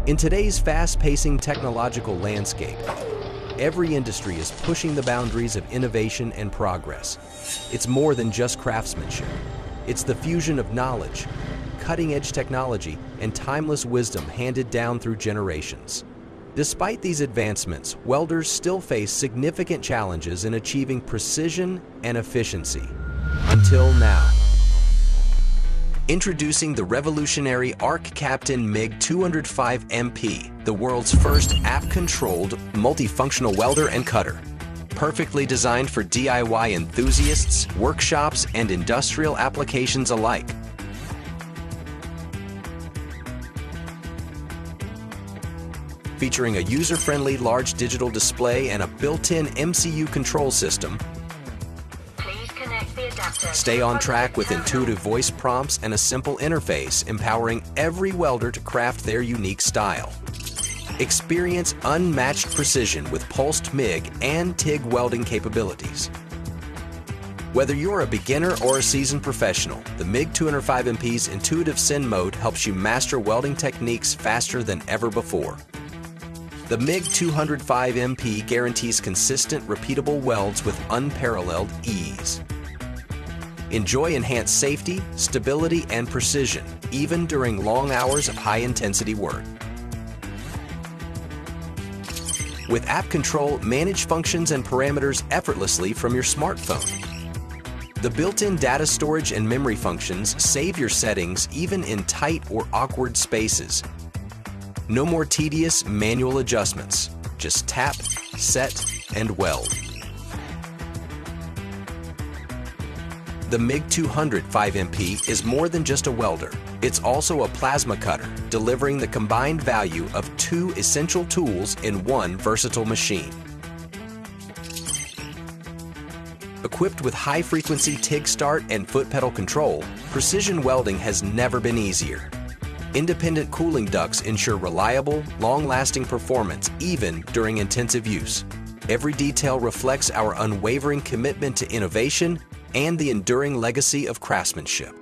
In today's fast-pacing technological landscape, every industry is pushing the boundaries of innovation and progress. It's more than just craftsmanship. It's the fusion of knowledge, cutting-edge technology, and timeless wisdom handed down through generations. Despite these advancements, welders still face significant challenges in achieving precision and efficiency. Until now. Introducing the revolutionary ARCCAPTAIN MIG 205MP, the world's first app-controlled, multifunctional welder and cutter. Perfectly designed for DIY enthusiasts, workshops, and industrial applications alike. Featuring a user-friendly large digital display and a built-in MCU control system, stay on track with intuitive voice prompts and a simple interface, empowering every welder to craft their unique style. Experience unmatched precision with pulsed MIG and TIG welding capabilities. Whether you're a beginner or a seasoned professional, the MIG 205MP's intuitive Syn mode helps you master welding techniques faster than ever before. The MIG 205MP guarantees consistent, repeatable welds with unparalleled ease. Enjoy enhanced safety, stability, and precision, even during long hours of high-intensity work. With app control, manage functions and parameters effortlessly from your smartphone. The built-in data storage and memory functions save your settings even in tight or awkward spaces. No more tedious manual adjustments. Just tap, set, and weld. The MIG 205MP is more than just a welder. It's also a plasma cutter, delivering the combined value of two essential tools in one versatile machine. Equipped with high-frequency TIG start and foot pedal control, precision welding has never been easier. Independent cooling ducts ensure reliable, long-lasting performance even during intensive use. Every detail reflects our unwavering commitment to innovation and the enduring legacy of craftsmanship.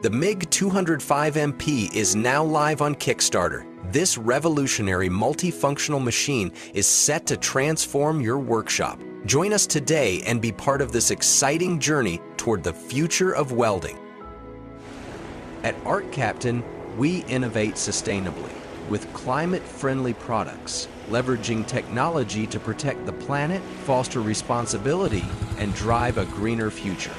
The MIG 205MP is now live on Kickstarter. This revolutionary multifunctional machine is set to transform your workshop. Join us today and be part of this exciting journey toward the future of welding. At ARCCAPTAIN, we innovate sustainably with climate-friendly products, leveraging technology to protect the planet, foster responsibility, and drive a greener future.